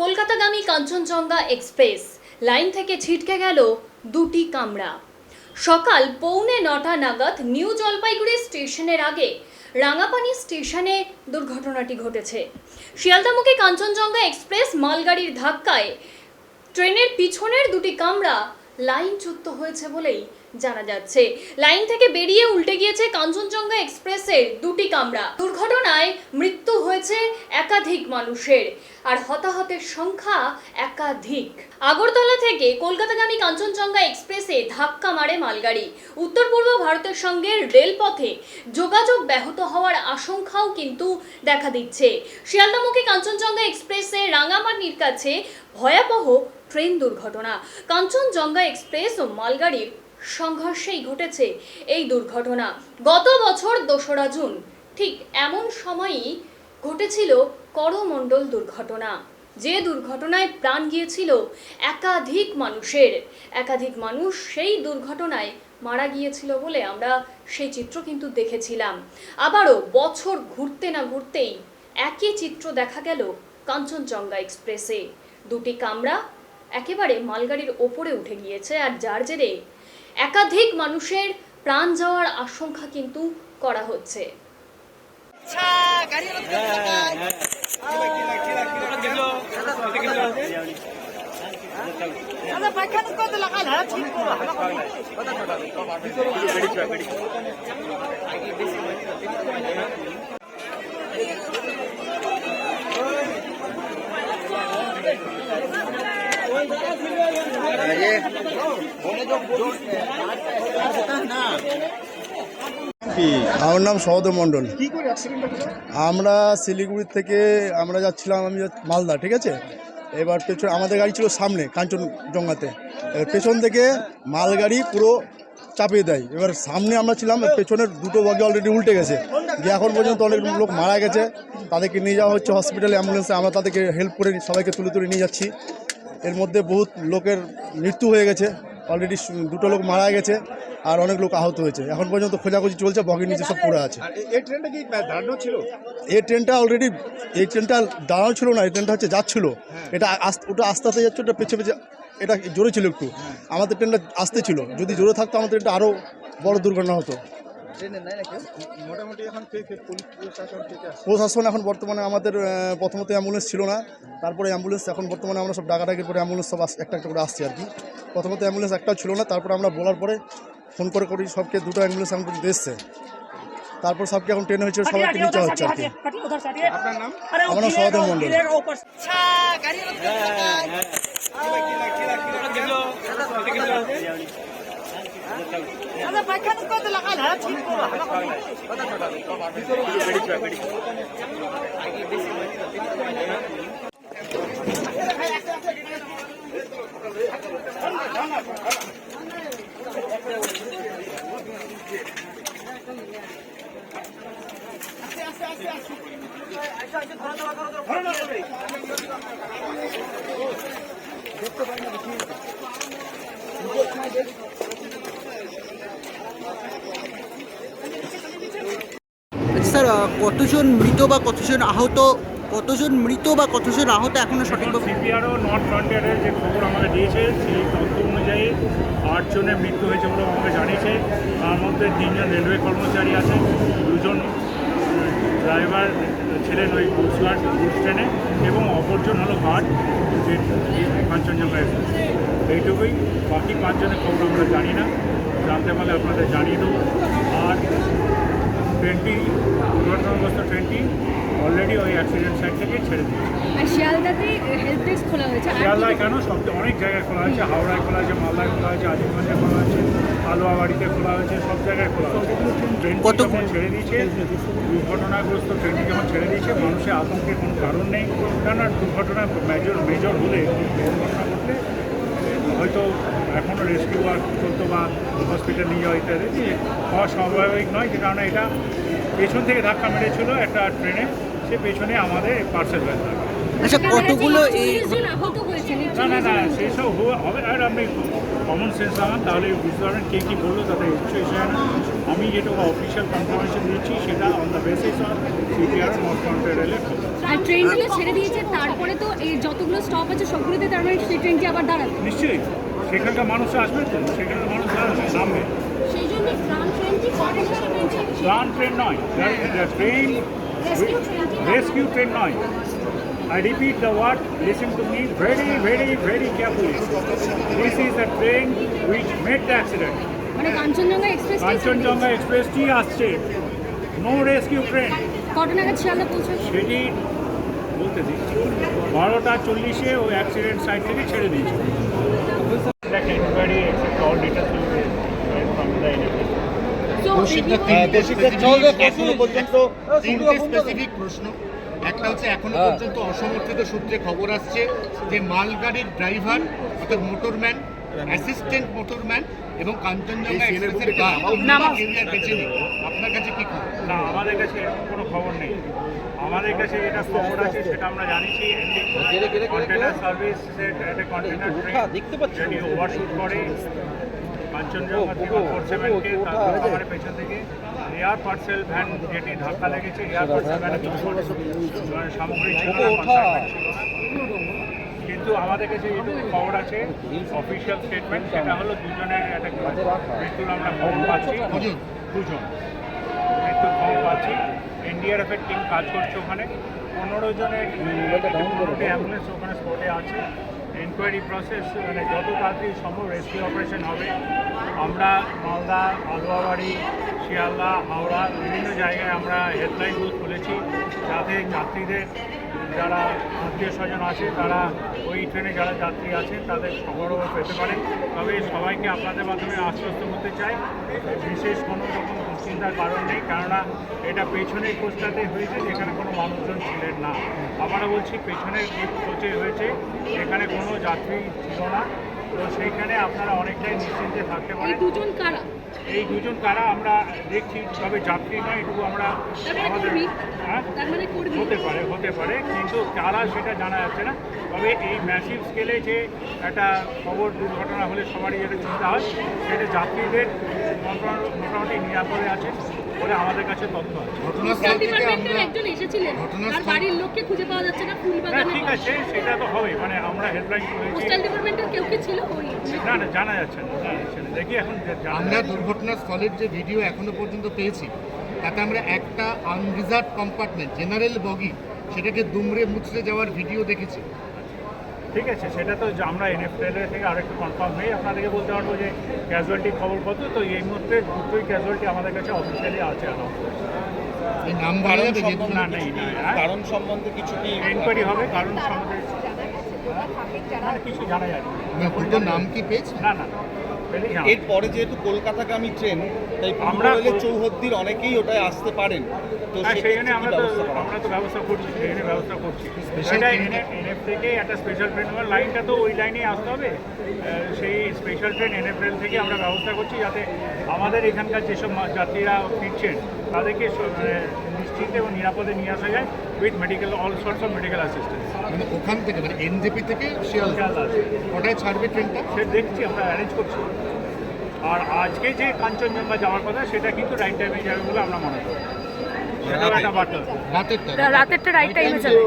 কলকাতাগামী Kanchenjunga express line থেকে ছিটকে গেল দুটি কামরা। সকাল 9:45 নাগাদ নিউ জলপাইগুড়ি স্টেশনের আগে রাঙাপানি স্টেশনে দুর্ঘটনাটি ঘটেছে। শিয়ালদামুখী কাঞ্চনজঙ্ঘা এক্সপ্রেস মালগাড়ির ধাক্কায় ট্রেনের পিছনের দুটি কামরা লাইনচ্যুত হয়েছে বলেই জানা যাচ্ছে। লাইন থেকে বেরিয়ে উল্টে গিয়েছে কাঞ্চনজঙ্ঘা এক্সপ্রেসের দুটি কামরা। দুর্ঘটনায় মৃত্যু হয়েছে একাধিক মানুষের, আর হতাহতের সংখ্যা একাধিক। আগরতলা থেকে কলকাতাগামী কাঞ্চনজঙ্ঘা এক্সপ্রেসে ধাক্কা মারে মালগাড়ি। উত্তর পূর্ব ভারতের সঙ্গে রেলপথে যোগাযোগ ব্যাহত হওয়ার আশঙ্কাও কিন্তু দেখা দিচ্ছে। শিয়ালদামুখী কাঞ্চনজঙ্ঘা এক্সপ্রেসে রাঙামাটির কাছে ভয়াবহ ট্রেন দুর্ঘটনা। কাঞ্চনজঙ্ঘা এক্সপ্রেস ও মালগাড়ির সংঘর্ষেই ঘটেছে এই দুর্ঘটনা। গত বছর 2রা জুন ঠিক এমন সময়ই ঘটেছিল করমণ্ডল দুর্ঘটনা, যে দুর্ঘটনায় প্রাণ গিয়েছিল একাধিক মানুষের। একাধিক মানুষ সেই দুর্ঘটনায় মারা গিয়েছিল বলে আমরা সেই চিত্র কিন্তু দেখেছিলাম। আবারও বছর ঘুরতে না ঘুরতেই একই চিত্র দেখা গেল কাঞ্চনজঙ্ঘা এক্সপ্রেসে। দুটি কামরা একেবারে মালগাড়ির ওপরে উঠে গিয়েছে, আর যার জেরে একাধিক মানুষের প্রাণ যাওয়ার আশঙ্কা কিন্তু করা হচ্ছে। আমার নাম সহদেব মণ্ডল। আমরা শিলিগুড়ি থেকে আমরা যাচ্ছিলাম, আমি মালদা, ঠিক আছে। এবার পেছনে আমাদের গাড়ি ছিল সামনে কাঞ্চনজঙ্ঘাতে, এবার পেছন থেকে মালগাড়ি পুরো চাপিয়ে দেয়। এবার সামনে আমরা ছিলাম, পেছনের দুটো বগি অলরেডি উল্টে গেছে, যে এখন পর্যন্ত অনেক লোক মারা গেছে। তাদেরকে নিয়ে যাওয়া হচ্ছে হসপিটালে, অ্যাম্বুলেন্সে। আমরা তাদেরকে হেল্প করে সবাইকে তুলে নিয়ে যাচ্ছি। এর মধ্যে বহুত লোকের মৃত্যু হয়ে গেছে, অলরেডি দুটো লোক মারা গেছে, আর অনেক লোক আহত হয়েছে। এখন পর্যন্ত খোঁজাখুঁজি চলছে, বগির নিচে সব পড়ে আছে। এই ট্রেনটা কি দাঁড়ানো ছিল? এই ট্রেনটা অলরেডি, এই ট্রেনটা দাঁড়ানো ছিল না, এই ট্রেনটা হচ্ছে যাচ্ছিল। এটা ওটা আস্তে আস্তে যাচ্ছে, ওটা পেছে এটা জোরে ছিল একটু। আমাদের ট্রেনটা আসতে ছিল, যদি জোরে থাকতো আমাদের ট্রেনটা আরও বড় দুর্ঘটনা হতো। মোটামুটি এখন প্রশাসন এখন বর্তমানে আমাদের প্রথমত অ্যাম্বুলেন্স ছিল না, তারপরে অ্যাম্বুলেন্স এখন বর্তমানে আমরা সব ডাকাডাকির পরে অ্যাম্বুলেন্স সব একটা একটা করে আসছি আর কি। প্রথমত অ্যাম্বুলেন্স একটাও ছিল না, তারপরে আমরা বলার পরে ফোন করে সবকে দুটো অ্যাম্বুলেন্স এখন পর্যন্ত এসছে। তারপর সবকে এখন ট্রেনে হয়েছে, সবাইকে নিচে হচ্ছে আর কি। আপনার নাম? আমার নাম সহদেব মণ্ডল। স্যার, কতজন মৃত বা কতজন আহত এখনো সঠিকভাবে? সিপিআরও নর্থ ফ্রন্টিয়ারের যে খবর আমাকে দিয়েছে, সেই তথ্য অনুযায়ী 8 জনের মৃত্যু হয়েছে বলে আমাকে জানিয়েছে। তার মধ্যে 3 জন রেলওয়ে কর্মচারী আছে, 2 জন ড্রাইভার ছিলেন ওই গুডস ট্রেনে, এবং অপরজন হলো গার্ড যে কাঞ্চনজঙ্ঘা এক্সপ্রেস। এইটুকুই। বাকি 5 জনের খবর আমরা জানি না, জানতে পারলে আপনাদের জানিয়ে দেবো। আর ট্রেনটি, দুর্ঘটনাগ্রস্ত ট্রেনটি অলরেডি ওই অ্যাক্সিডেন্ট সাইট থেকে ছেড়ে দিয়েছে। আর শিয়ালদাতে হেল্প ডেস্ক খোলা হয়েছে। শিয়ালদায় কেন, অনেক জায়গায় খোলা হয়েছে। হাওড়ায় খোলা হয়েছে, মালদায় খোলা হয়েছে, আজিমগঞ্জে খোলা হয়েছে, আলোয়াবাড়িতে খোলা হয়েছে, সব জায়গায় খোলা হয়েছে। ট্রেনটি যখন ছেড়ে দিয়েছে, দুর্ঘটনাগ্রস্ত ট্রেনটি যখন ছেড়ে দিয়েছে, মানুষের আতঙ্কের কোনো কারণ নেই। কেননা দুর্ঘটনা মেজর হলে, দুর্ঘটনা ঘটলে হয়তো এখনও রেস্কিউ ওয়ার্ক চলতো বা হসপিটাল নিয়ে যাওয়া ইত্যাদি হওয়া স্বাভাবিক নয়। যে কারণে এটা পেছন থেকে ধাক্কা মেরেছিল একটা ট্রেনে, সে পেছনে আমাদের পার্সেল ভ্যান থাকে। আচ্ছা কতগুলো এই না না না সেসব হবে। আর আপনি কমন সেন্স লাগান, তাহলে বুঝতে পারবেন কে কী বললো তাতে ইনস্ট্রাকশন। আমি যেটা অফিসিয়াল কনফার্মেশন দিচ্ছি সেটা on the basis of CPR north counter রেলের খবর। আর ট্রেনগুলো ছেড়ে দিয়েছে, তারপরে তো এই যতগুলো স্টপ আছে সবগুলোতে তার মানে সেই ট্রেনটি আবার দাঁড়াবে। নিশ্চয়ই সেখানকার মানুষ আসবে তো, সেখানকার মানুষ নামবে। সেই জন্য প্রাণ ট্রেনটি প্লান ট্রেন নয়, ট্রেন রেস্কিউ ট্রেন নয়। I repeat the word, listen to me very, very, very carefully. This is the train which made the accident. মানে কাঞ্চনজঙ্ঘা এক্সপ্রেস কাঞ্চনজঙ্ঘা এক্সপ্রেসটি আসছে, নো রেস্কিউ ট্রেন। কত নাগাদ শিয়ালদা পৌঁছাবে? সেটি বলতে দিচ্ছি 12:40 ওই অ্যাক্সিডেন্ট সাইট থেকে ছেড়ে দিয়েছে। দেখেন very except all details will be from the NFS. এখনো পর্যন্ত তিনটে স্পেসিফিক প্রশ্ন। একটা হচ্ছে এখনো পর্যন্ত অসমর্থিত সূত্রে খবর আসছে যে মালগাড়ির ড্রাইভার অর্থাৎ মোটরম্যান, অ্যাসিস্ট্যান্ট মোটরম্যান এবং কাঞ্চনজঙ্ঘা এক্সপ্রেসের গার্ড কেরিয়ার বেঁচে নেই। আপনার কাছে কি খবর? না, আমাদের কাছে এরকম কোনো খবর নেই। আমাদের কাছে যেটা খবর আছে সেটা আমরা জানিছি। কন্টেনার সার্ভিসের একটা কন্টেনার ট্রেন যেটি ওভারশুট করে কাঞ্চনজঙ্ঘা 347-কে, তারপরে আমার পেছন থেকে এয়ার পার্সেল ভ্যান যেটি ধাক্কা লেগেছে, এয়ার পার্সেল ভ্যানে কিছু সামগ্রী ছিল না, কনসাইনমেন্ট ছিল না। কিন্তু আমাদের কাছে যেটুকু খবর আছে অফিসিয়াল স্টেটমেন্ট, সেটা হলো দুজনের একটা মৃত্যুর আমরা খবর পাচ্ছি। দুজন মৃত্যুর খবর পাচ্ছি। এনডিআরএফের টিম কাজ করছে ওখানে। 15 জনের 15টি অ্যাম্বুলেন্স ওখানে স্পটে আছে। এনকোয়ারি প্রসেস মানে যত তাড়াতাড়ি সম্ভব রেস্কিউ অপারেশন হবে। আমরা মালদা, আলুয়াবাড়ি, শিয়ালদা, হাওড়া বিভিন্ন জায়গায় আমরা হেল্পলাইন বুথ খুলেছি, যাতে যাত্রীদের যারা আত্মীয় স্বজন আছে তারা ওই ট্রেনে যারা যাত্রী আছেন তাদের খবরও পেতে পারে। তবে সবাইকে আপনাদের মাধ্যমে আশ্বস্ত করতে চাই, বিশেষ কোনো রকম দুশ্চিন্তার কারণ নেই, কেননা এটা পেছনের কোচটাতে হয়েছে যেখানে কোনো মানুষজন ছিলেন না। আমরা বলছি পেছনের কোচে হয়েছে, এখানে কোনো যাত্রী ছিল না। তো সেইখানে আপনারা অনেকটাই নিশ্চিন্তে থাকতে পারেন। এই দুজন কারা আমরা দেখছি, তবে যাত্রী নয়, এটুকু আমরা আমাদের হতে পারে কিন্তু কারা সেটা জানা যাচ্ছে না। তবে এই ম্যাসিভ স্কেলে যে একটা খবর দুর্ঘটনা হলে সবারই যেটা চিন্তা হয়, সেটা যাত্রীদের মোটামুটি নিরাপদে আছে বলে আমাদের কাছে তথ্য আছে। হ্যাঁ ঠিক আছে, সেটা তো হবে, মানে আমরা হেল্পলাইন করেছি। না না জানা যাচ্ছে না, দেখি এখন আমরা দুর্ঘটনাস্থলের যে ভিডিও এখনো পর্যন্ত পেয়েছি তাতে আমরা একটা আনরিজার্ভ কম্পার্টমেন্ট জেনারেল বগি সেটাকে দুমড়ে মুচড়ে যাওয়ার ভিডিও দেখেছি। ঠিক আছে, সেটা তো আমরা এনএফএল থেকে আরেকটু কনফার্ম হয়ে আপনাদেরকে বলতে পারবো যে ক্যাজুয়ালিটির খবর কত। তো এই মুহূর্তে দুটোই ক্যাজুয়ালিটি আমাদের কাছে অফিসিয়ালি আছে। এই নাম বলা যাবে যে না নেই, কারণ সম্বন্ধে কিছু কি এনকোয়ারি হবে, কারণ সম্বন্ধে কিছু জানা যায় দুটো নাম কি পেয়েছে? না না এরপরে যেহেতু কলকাতাগামী ট্রেন, তাই আমরা চৌহদ্দির অনেকেই ওটায় আসতে পারেন, তো সেইখানে আমরা তো ব্যবস্থা করছি, ট্রেনের ব্যবস্থা করছি। সেটা এনএফ থেকে একটা স্পেশাল ট্রেন লাইনটা তো ওই লাইনেই আসতে হবে। সেই স্পেশাল ট্রেন এনএফএল থেকে আমরা ব্যবস্থা করছি যাতে আমাদের এখানকার যেসব যাত্রীরা ফিরছেন তাদেরকে নিশ্চিন্তে এবং নিরাপদে নিয়ে আসা যায় with medical all sorts of medical assistance. মানে ওখান থেকে মানে এনজেপি থেকে শিয়ালদা ওটায় ছাড়বে ট্রেনটা? সে দেখছি, আমরা অ্যারেঞ্জ করছি। আর আজকে যে কাঞ্চনজঙ্ঘা যাওয়ার কথা সেটা কিন্তু রাইট টাইমে যাবে বলে আমরা মনে করি। সেটাও একটা বার্তা, রাতেরটা রাইট টাইমে যাবে।